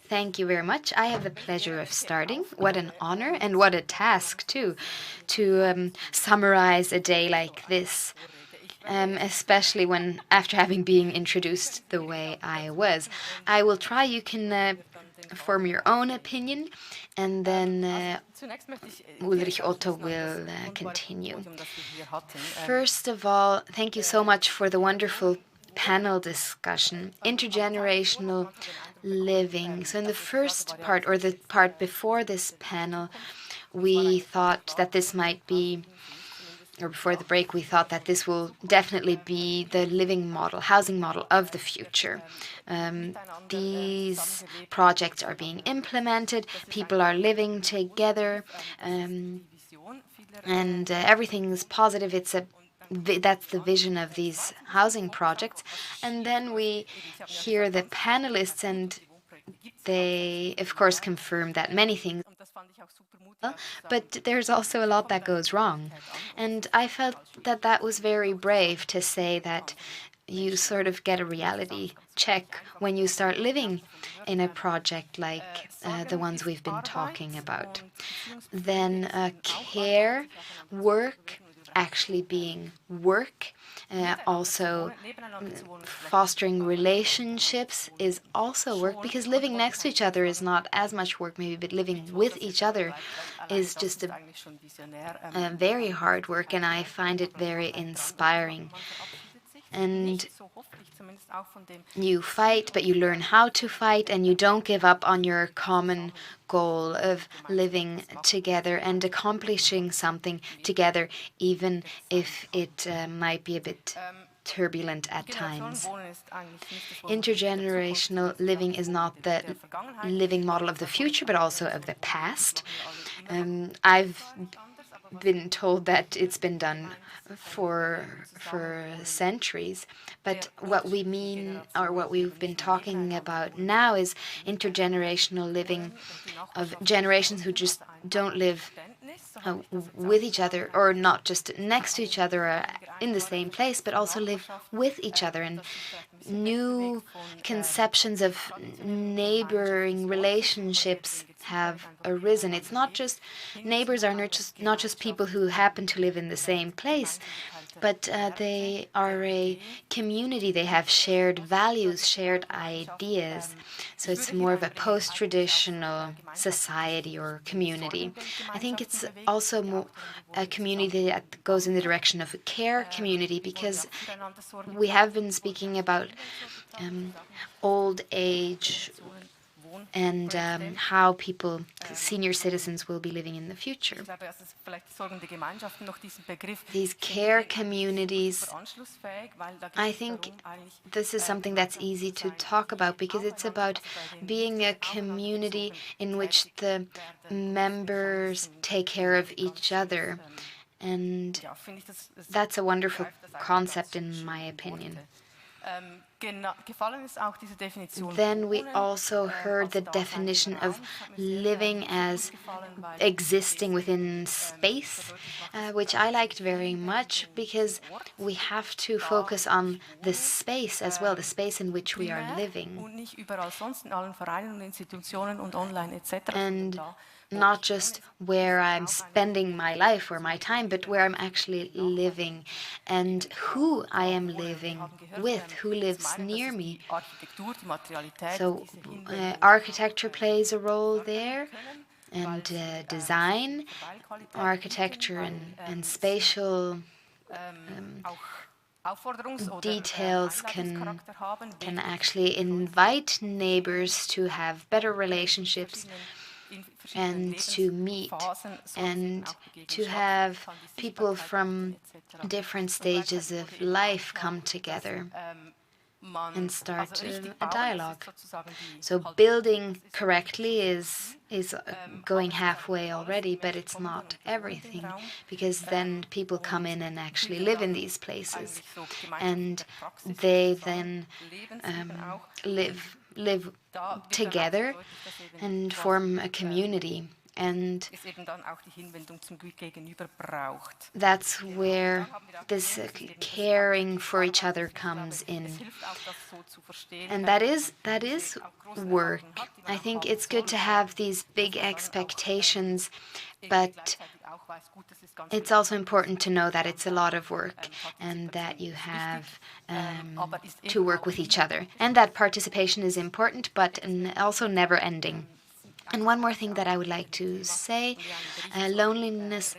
Thank you very much. I have the pleasure of starting. What an honor and what a task, too, to summarize a day like this. Especially when, after having been introduced the way I was. I will try. You can form your own opinion, and then Ulrich Otto will continue. First of all, thank you so much for the wonderful panel discussion, intergenerational living. So in the first part, or the part before this panel, we thought that this might be, or before the break, we thought that this will definitely be the living model, housing model of the future. These projects are being implemented, people are living together, and everything is positive. That's the vision of these housing projects. And then we hear the panelists, and they, of course, confirm that many things, but there's also a lot that goes wrong. And I felt that that was very brave to say that you sort of get a reality check when you start living in a project like the ones we've been talking about. Then care, work, actually being work, also fostering relationships is also work, because living next to each other is not as much work maybe, but living with each other is just a very hard work, and I find it very inspiring. And you fight, but you learn how to fight, and you don't give up on your common goal of living together and accomplishing something together, even if it might be a bit turbulent at times. Intergenerational living is not the living model of the future, but also of the past. I've been told that it's been done for centuries, but what we mean, or what we've been talking about now, is intergenerational living of generations who just don't live with each other, or not just next to each other or in the same place, but also live with each other. And new conceptions of neighboring relationships have arisen. It's not just neighbors are not just people who happen to live in the same place, but they are a community. They have shared values, shared ideas. So it's more of a post-traditional society or community. I think it's also more a community that goes in the direction of a care community, because we have been speaking about old age and how people, senior citizens, will be living in the future. These care communities, I think this is something that's easy to talk about, because it's about being a community in which the members take care of each other. And that's a wonderful concept, in my opinion. Then we also heard the definition of living as existing within space, which I liked very much, because we have to focus on the space as well, the space in which we are living. And not just where I'm spending my life or my time, but where I'm actually living and who I am living with, who lives near me. So architecture plays a role there, and design, architecture and spatial details can actually invite neighbors to have better relationships and to meet and to have people from different stages of life come together and start a dialogue. So building correctly is going halfway already, but it's not everything, because then people come in and actually live in these places, and they then live together and form a community. And that's where this caring for each other comes in. And that is work. I think it's good to have these big expectations, but it's also important to know that it's a lot of work and that you have to work with each other. And that participation is important, but also never ending. And one more thing that I would like to say, loneliness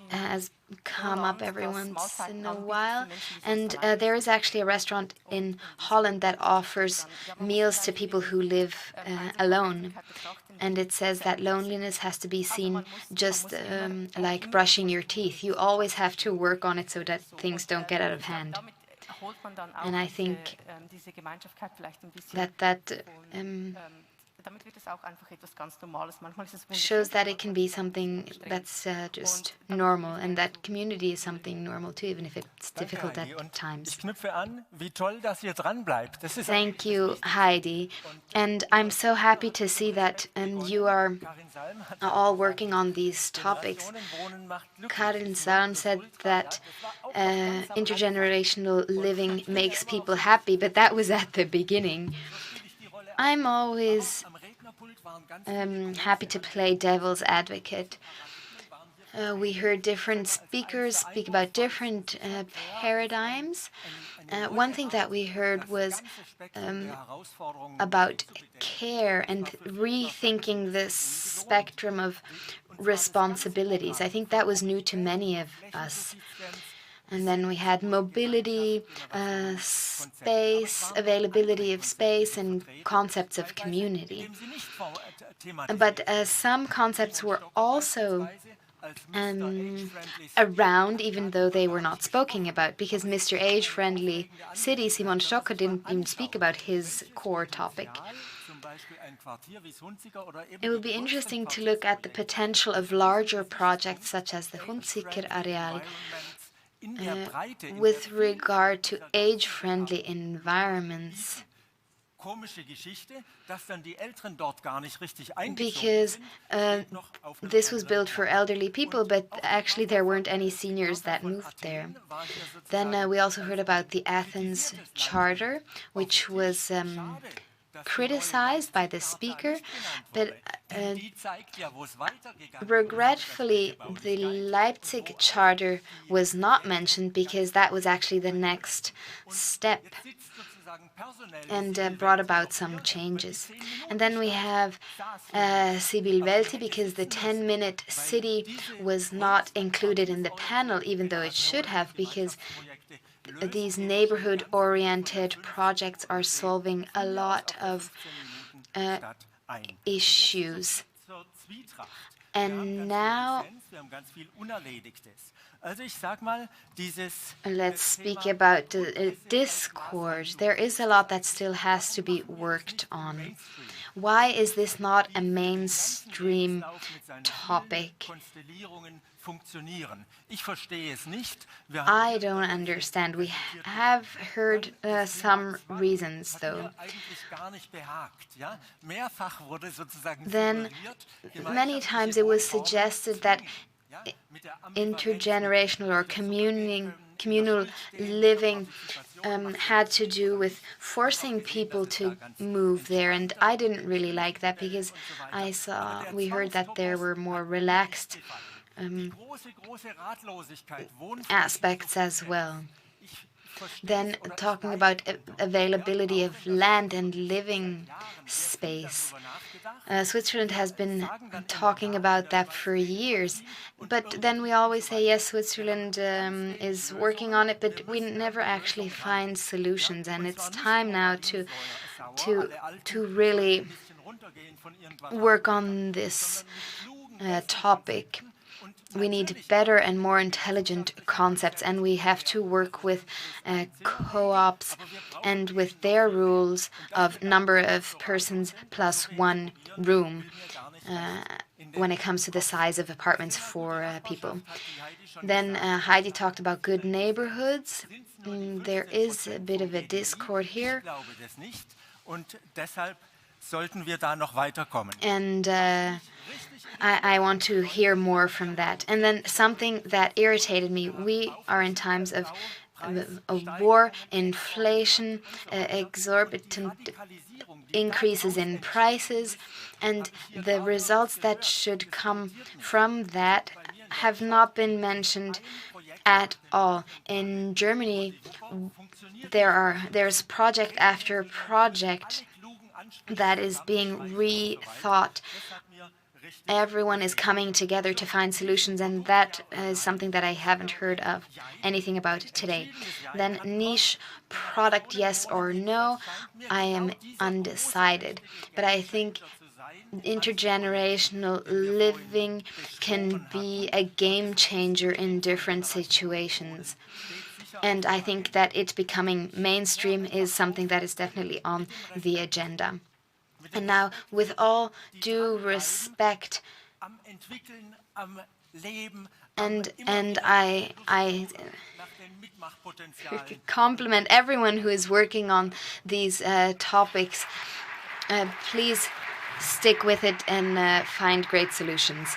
has come up every once in a while. And there is actually a restaurant in Holland that offers meals to people who live alone. And it says that loneliness has to be seen just like brushing your teeth. You always have to work on it so that things don't get out of hand. And I think that shows that it can be something that's just normal, and that community is something normal too, even if it's difficult at times. Thank you, Heidi. And I'm so happy to see that you are all working on these topics. Karin Salm said that intergenerational living makes people happy, but that was at the beginning. I'm always happy to play devil's advocate. We heard different speakers speak about different paradigms. One thing that we heard was about care and rethinking the spectrum of responsibilities. I think that was new to many of us. And then we had mobility, space, availability of space, and concepts of community. But some concepts were also around, even though they were not spoken about, because Mr. Age-Friendly City, Simon Stocker, didn't even speak about his core topic. It would be interesting to look at the potential of larger projects such as the Hunziker Areal with regard to age-friendly environments. Because this was built for elderly people, but actually there weren't any seniors that moved there. Then we also heard about the Athens Charter, which was criticized by the speaker, but regretfully the Leipzig Charter was not mentioned because that was actually the next step and brought about some changes. And then we have Sibyl Welti, because the 10-minute city was not included in the panel, even though it should have, because these neighborhood-oriented projects are solving a lot of issues. And now let's speak about discord. There is a lot that still has to be worked on. Why is this not a mainstream topic? I don't understand. We have heard some reasons, though. Then, many times it was suggested that intergenerational or communal living had to do with forcing people to move there, and I didn't really like that because we heard that there were more relaxed aspects as well. Then talking about availability of land and living space. Switzerland has been talking about that for years, but then we always say, yes, Switzerland is working on it, but we never actually find solutions, and it's time now to really work on this topic. We need better and more intelligent concepts, and we have to work with co-ops and with their rules of number of persons plus one room when it comes to the size of apartments for people. Then Heidi talked about good neighborhoods. There is a bit of a discord here. And I want to hear more from that. And then something that irritated me, we are in times of a war, inflation, exorbitant increases in prices, and the results that should come from that have not been mentioned at all. In Germany, there's project after project that is being rethought. Everyone is coming together to find solutions, and that is something that I haven't heard of anything about today. Then niche product, yes or no, I am undecided. But I think intergenerational living can be a game changer in different situations. And I think that it becoming mainstream is something that is definitely on the agenda. And now, with all due respect, and I compliment everyone who is working on these topics. Please stick with it and find great solutions.